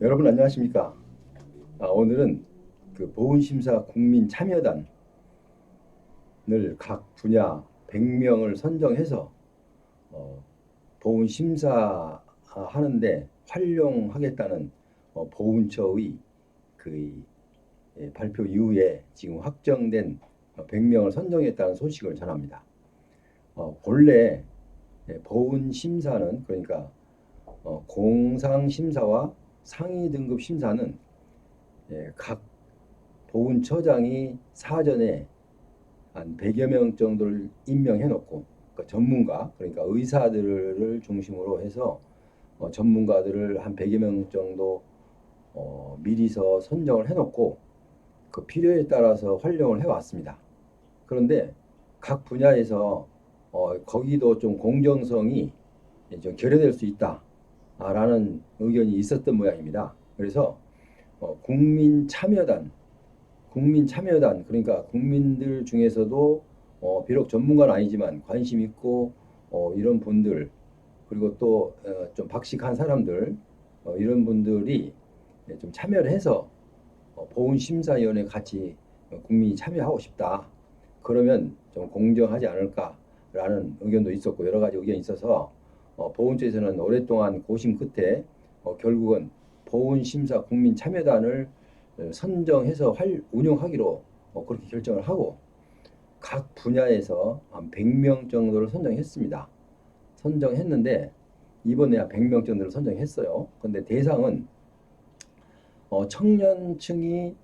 여러분 안녕하십니까? 오늘은 그 보훈심사 국민참여단을 각 분야 100명을 선정해서 보훈심사 하는데 활용하겠다는 보훈처의 그 발표 이후에 지금 확정된 100명을 선정했다는 소식을 전합니다. 본래 보훈심사는 그러니까 공상심사와 상위 등급 심사는 각 보훈처장이 사전에 한 100여 명 정도를 임명해 놓고 그러니까 전문가 그러니까 의사들을 중심으로 해서 전문가들을 한 100여 명 정도 미리서 선정을 해 놓고 그 필요에 따라서 활용을 해 왔습니다. 그런데 각 분야에서 거기도 좀 공정성이 좀 결여될 수 있다라는 의견이 있었던 모양입니다. 그래서 국민참여단 그러니까 국민들 중에서도 비록 전문가는 아니지만 관심 있고 이런 분들 그리고 또 좀 박식한 사람들 이런 분들이 좀 참여를 해서 보훈심사위원회 같이 국민이 참여하고 싶다. 그러면 좀 공정하지 않을까라는 의견도 있었고 여러 가지 의견이 있어서 보훈처에서는 오랫동안 고심 끝에 결국은 보훈심사 국민참여단을 선정해서 운영하기로 그렇게 결정을 하고 각 분야에서 한 100명 정도를 선정했습니다. 선정했는데 이번에 한 100명 정도를 선정했어요. 근데 대상은 청년층이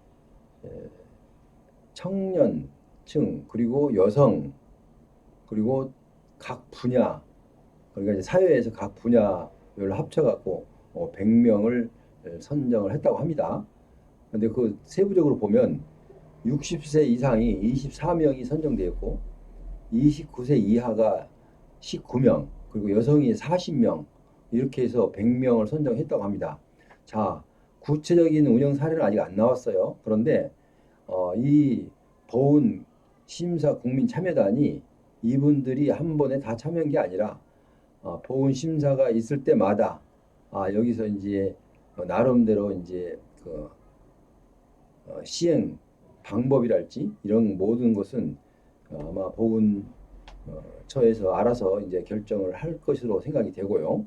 청년층 그리고 여성 그리고 각 분야 그러니까 이제 사회에서 각 분야를 합쳐갖고 100명을 선정을 했다고 합니다. 근데 그 세부적으로 보면 60세 이상이 24명이 선정되었고 29세 이하가 19명 그리고 여성이 40명 이렇게 해서 100명을 선정했다고 합니다. 자, 구체적인 운영 사례는 아직 안 나왔어요. 그런데 이 보훈 심사 국민참여단이 이분들이 한 번에 다 참여한 게 아니라 보훈 심사가 있을 때마다 여기서 이제 나름대로 이제 그 시행 방법이랄지 이런 모든 것은 아마 보훈처에서 알아서 이제 결정을 할 것으로 생각이 되고요.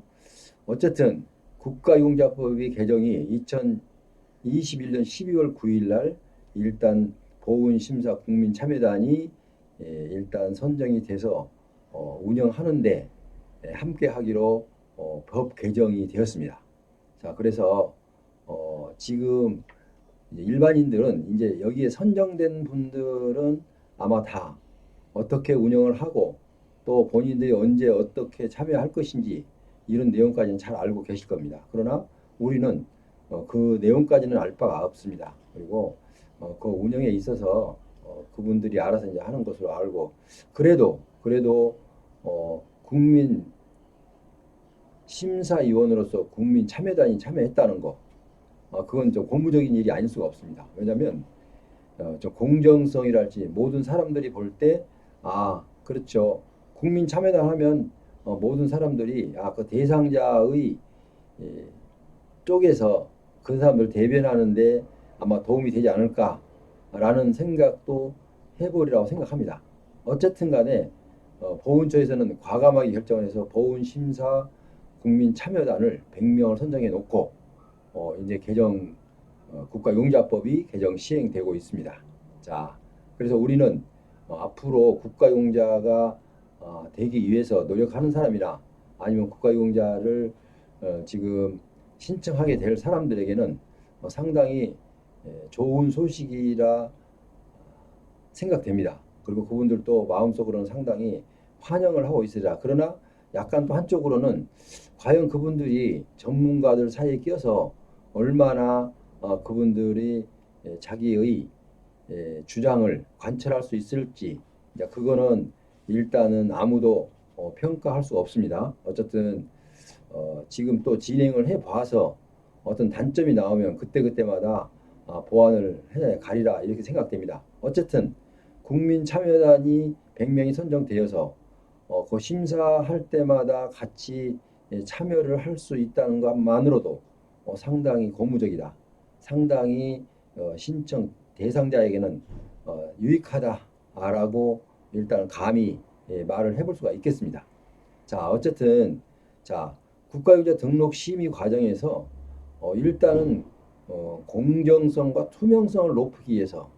어쨌든 국가용자법의 개정이 2021년 12월 9일 날 일단 보훈심사 국민참여단이 일단 선정이 돼서 운영하는데 함께 하기로 법 개정이 되었습니다. 자, 그래서 지금 일반인들은 이제 여기에 선정된 분들은 아마 다 어떻게 운영을 하고 또 본인들이 언제 어떻게 참여할 것인지 이런 내용까지는 잘 알고 계실 겁니다. 그러나 우리는 그 내용까지는 알 바가 없습니다. 그리고 그 운영에 있어서 그분들이 알아서 이제 하는 것으로 알고 그래도 국민 심사위원으로서 국민 참여단이 참여했다는 거 그건 좀 고무적인 일이 아닐 수가 없습니다. 왜냐하면 좀 공정성이랄지 모든 사람들이 볼 때 그렇죠. 국민 참여단 하면 모든 사람들이 그 대상자의 쪽에서 그 사람들 대변하는데 아마 도움이 되지 않을까라는 생각도 해보리라고 생각합니다. 어쨌든 간에 보훈처에서는 과감하게 결정을 해서 보훈심사 국민참여단을 100명을 선정해 놓고 이제 국가용자법이 개정 시행되고 있습니다. 자, 그래서 우리는 앞으로 국가용자가 되기 위해서 노력하는 사람이나 아니면 국가용자를 지금 신청하게 될 사람들에게는 상당히 좋은 소식이라 생각됩니다. 그리고 그분들도 마음속으로는 상당히 환영을 하고 있으리라. 그러나 약간 또 한쪽으로는 과연 그분들이 전문가들 사이에 끼어서 얼마나 그분들이 자기의 주장을 관철할 수 있을지 그거는 일단은 아무도 평가할 수 없습니다. 어쨌든 지금 또 진행을 해봐서 어떤 단점이 나오면 그때그때마다 보완을 해 가리라 이렇게 생각됩니다. 어쨌든 국민참여단이 100명이 선정되어서 그 심사할 때마다 같이 참여를 할 수 있다는 것만으로도 상당히 고무적이다. 상당히 신청 대상자에게는 유익하다라고 일단 감히 말을 해볼 수가 있겠습니다. 자, 어쨌든 자, 국가유공자 등록 심의 과정에서 일단은 공정성과 투명성을 높이기 위해서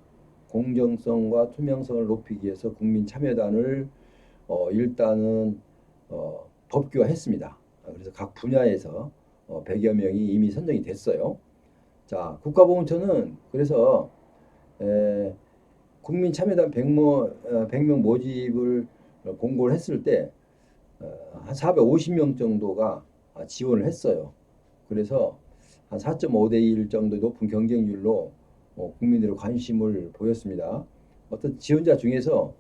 국민 참여단을 일단은 법규화했습니다. 그래서 각 분야에서 100여 명이 이미 선정이 됐어요. 자, 국가보훈처는 그래서 국민 참여단 100명 모집을 공고를 했을 때 한 450명 정도가 지원을 했어요. 그래서 한 4.5대 1 정도 높은 경쟁률로 국민들의 관심을 보였습니다. 어떤 지원자 중에서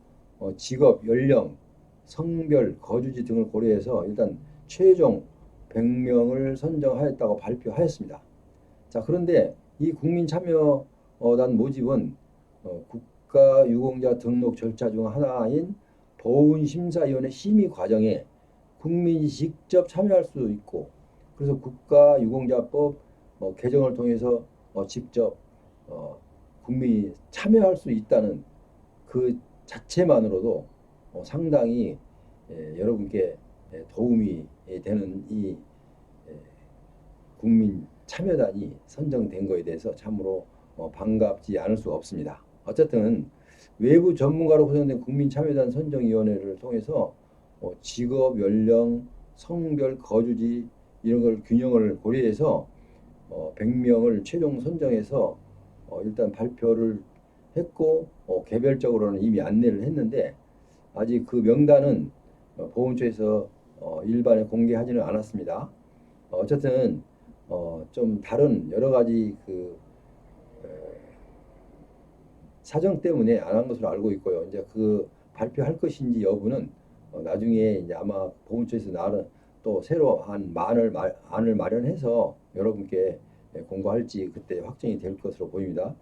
직업, 연령, 성별, 거주지 등을 고려해서 일단 최종 100명을 선정하였다고 발표하였습니다. 자, 그런데 이 국민참여단 모집은 국가유공자 등록 절차 중 하나인 보훈심사위원회 심의 과정에 국민이 직접 참여할 수 있고, 그래서 국가유공자법 개정을 통해서 직접 국민이 참여할 수 있다는 그 자체만으로도 상당히 여러분께 도움이 되는 이 국민 참여단이 선정된 것에 대해서 참으로 반갑지 않을 수가 없습니다. 어쨌든 외부 전문가로 구성된 국민참여단 선정위원회를 통해서 직업, 연령, 성별, 거주지 이런 걸 균형을 고려해서 100명을 최종 선정해서 일단 발표를 했고 개별적으로는 이미 안내를 했는데 아직 그 명단은 보훈처에서 일반에 공개하지는 않았습니다. 어쨌든 좀 다른 여러 가지 그 사정 때문에 안 한 것으로 알고 있고요. 이제 그 발표할 것인지 여부는 나중에 이제 아마 보훈처에서 나는 또 새로 안을 마련해서 여러분께 공고할지 그때 확정이 될 것으로 보입니다.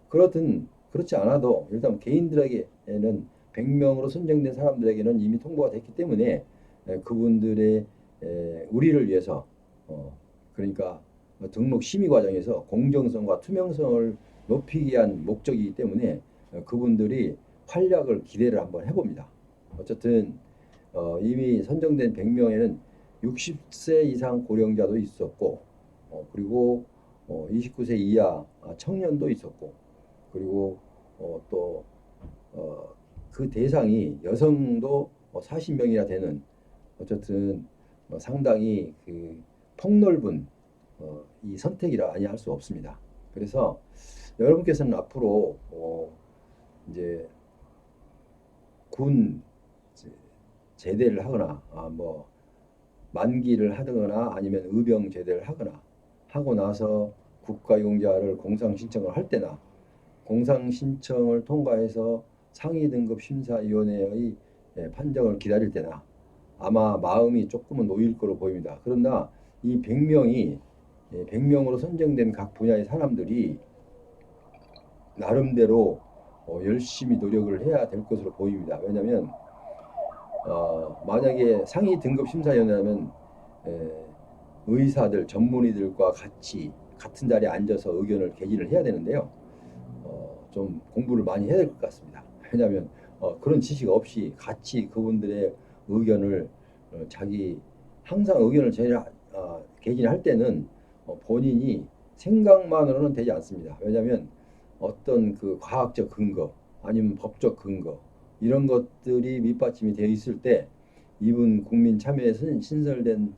그렇지 않아도 일단 개인들에게는 100명으로 선정된 사람들에게는 이미 통보가 됐기 때문에 그분들의 우리를 위해서 그러니까 등록 심의 과정에서 공정성과 투명성을 높이기 위한 목적이기 때문에 그분들이 활약을 기대를 한번 해봅니다. 어쨌든 이미 선정된 100명에는 60세 이상 고령자도 있었고 그리고 29세 이하 청년도 있었고 그리고 또 그 대상이 여성도 40명이나 되는 어쨌든 상당히 그 폭넓은 이 선택이라 아니할 수 없습니다. 그래서 여러분께서는 앞으로 이제 군 제대를 하거나 뭐 만기를 하거나 아니면 의병 제대를 하거나 하고 나서 국가유공자를 공상 신청을 할 때나 공상 신청을 통과해서 상위 등급 심사위원회의 판정을 기다릴 때나 아마 마음이 조금은 놓일 거로 보입니다. 그러나 이 100명으로 선정된 각 분야의 사람들이 나름대로 열심히 노력을 해야 될 것으로 보입니다. 왜냐하면 만약에 상위 등급 심사위원회라면 의사들, 전문의들과 같은 자리에 앉아서 의견을 개진을 해야 되는데요. 좀 공부를 많이 해야 될 것 같습니다. 왜냐하면 그런 지식 없이 같이 그분들의 의견을 항상 의견을 개진할 때는 본인이 생각만으로는 되지 않습니다. 왜냐하면 어떤 그 과학적 근거 아니면 법적 근거 이런 것들이 밑받침이 되어 있을 때 이분 국민 참여에 신설된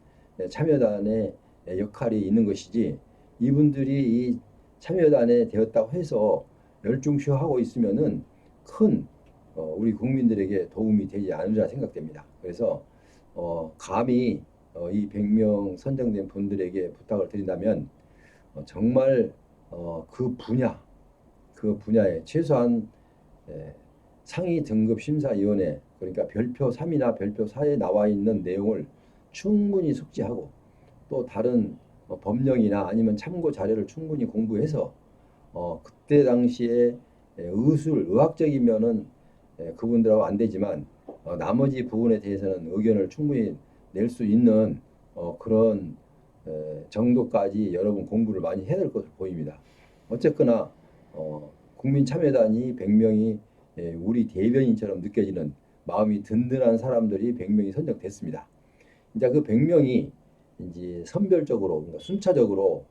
참여단의 역할이 있는 것이지 이분들이 이 참여단에 되었다고 해서 열중시하고 있으면은 큰 우리 국민들에게 도움이 되지 않으리라 생각됩니다. 그래서 감히 이 100명 선정된 분들에게 부탁을 드린다면 정말 그 분야에 최소한 상위 등급 심사위원회 그러니까 별표 3이나 별표 4에 나와 있는 내용을 충분히 숙지하고 또 다른 법령이나 아니면 참고 자료를 충분히 공부해서 그때 당시에 의학적이면은 그분들하고 안 되지만 나머지 부분에 대해서는 의견을 충분히 낼 수 있는 그런 정도까지 여러분 공부를 많이 해야 될 것으로 보입니다. 어쨌거나 국민참여단이 100명이 우리 대변인처럼 느껴지는 마음이 든든한 사람들이 100명이 선정됐습니다. 이제 그 100명이 이제 선별적으로, 그러니까 순차적으로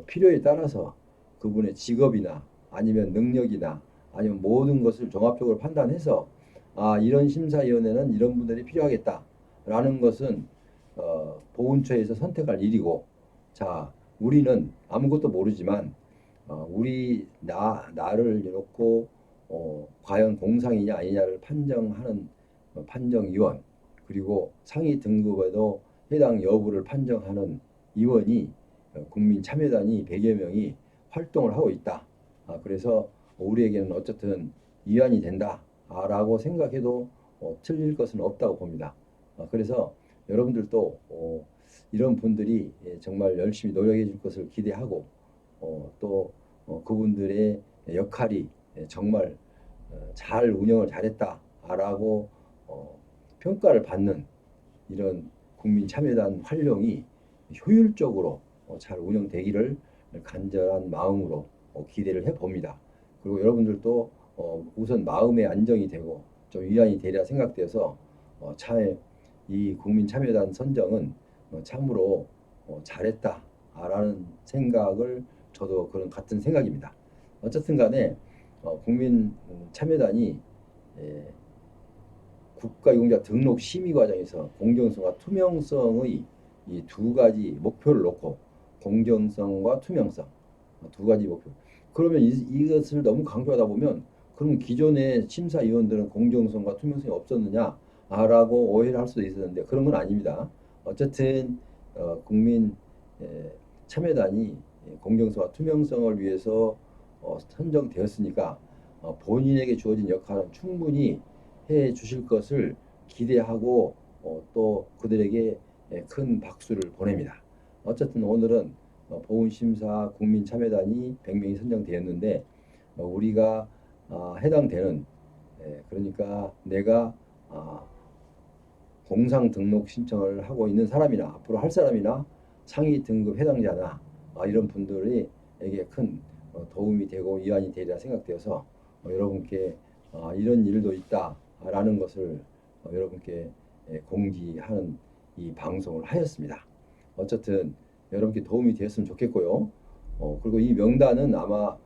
필요에 따라서 그분의 직업이나 아니면 능력이나 아니면 모든 것을 종합적으로 판단해서 이런 심사위원회는 이런 분들이 필요하겠다라는 것은 보훈처에서 선택할 일이고, 자, 우리는 아무것도 모르지만 나를 놓고 과연 공상이냐 아니냐를 판정하는 판정위원, 그리고 상위 등급에도 해당 여부를 판정하는 위원이 국민참여단이 100여 명이 활동을 하고 있다. 그래서 우리에게는 어쨌든 위안이 된다라고 생각해도 틀릴 것은 없다고 봅니다. 그래서 여러분들도 이런 분들이 정말 열심히 노력해 줄 것을 기대하고 또 그분들의 역할이 정말 잘 운영을 잘했다라고 평가를 받는 이런 국민참여단 활동이 효율적으로 잘 운영되기를 간절한 마음으로 기대를 해봅니다. 그리고 여러분들도 우선 마음의 안정이 되고 좀 위안이 되리라 생각되어서 이 국민참여단 선정은 참으로 잘했다라는 생각을, 저도 그런 같은 생각입니다. 어쨌든 간에 국민참여단이 국가유공자 등록 심의 과정에서 공정성과 투명성의 이 두 가지 목표를 놓고, 공정성과 투명성 두 가지 목표. 그러면 이것을 너무 강조하다 보면 그럼 기존의 심사위원들은 공정성과 투명성이 없었느냐라고 오해를 할 수도 있었는데 그런 건 아닙니다. 어쨌든 국민 참여단이 공정성과 투명성을 위해서 선정되었으니까 본인에게 주어진 역할은 충분히 해 주실 것을 기대하고 또 그들에게 큰 박수를 보냅니다. 어쨌든 오늘은 보훈심사 국민참여단이 100명이 선정되었는데 우리가 해당되는, 그러니까 내가 공상 등록 신청을 하고 있는 사람이나 앞으로 할 사람이나 상위 등급 해당자나 이런 분들에게 큰 도움이 되고 위안이 되리라 생각되어서 여러분께 이런 일도 있다라는 것을 여러분께 공지하는 이 방송을 하였습니다. 어쨌든 여러분께 도움이 되었으면 좋겠고요. 그리고 이 명단은 아마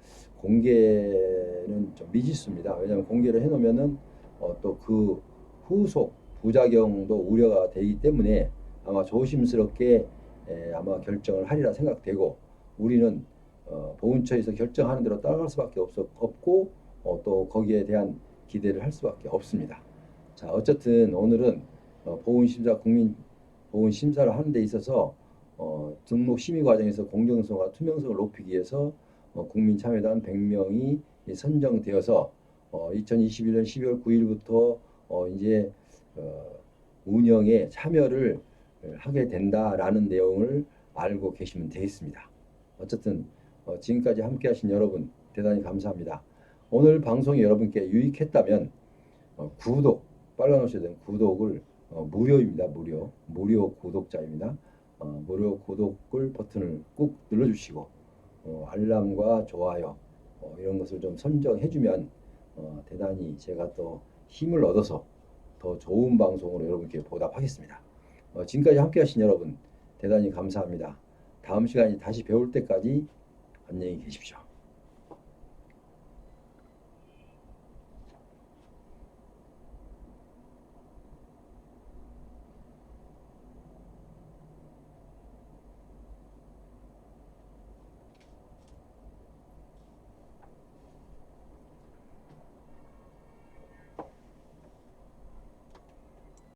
공개는 좀 미지수입니다. 왜냐하면 공개를 해놓으면은 또 그 후속 부작용도 우려가 되기 때문에 아마 조심스럽게 아마 결정을 하리라 생각되고, 우리는 보훈처에서 결정하는 대로 따라갈 수밖에 없고 또 거기에 대한 기대를 할 수밖에 없습니다. 자, 어쨌든 오늘은 보훈심사를 하는 데 있어서 등록 심의 과정에서 공정성과 투명성을 높이기 위해서 국민참여단 100명이 선정되어서 2021년 12월 9일부터 이제 운영에 참여를 하게 된다라는 내용을 알고 계시면 되겠습니다. 어쨌든 지금까지 함께 하신 여러분 대단히 감사합니다. 오늘 방송이 여러분께 유익했다면 구독, 빨간 옷에 된 구독을 무료입니다. 무료 구독자입니다. 무료 구독을 버튼을 꾹 눌러주시고 알람과 좋아요 이런 것을 좀 선정해주면 대단히 제가 또 힘을 얻어서 더 좋은 방송으로 여러분께 보답하겠습니다. 지금까지 함께 하신 여러분 대단히 감사합니다. 다음 시간에 다시 배울 때까지 안녕히 계십시오.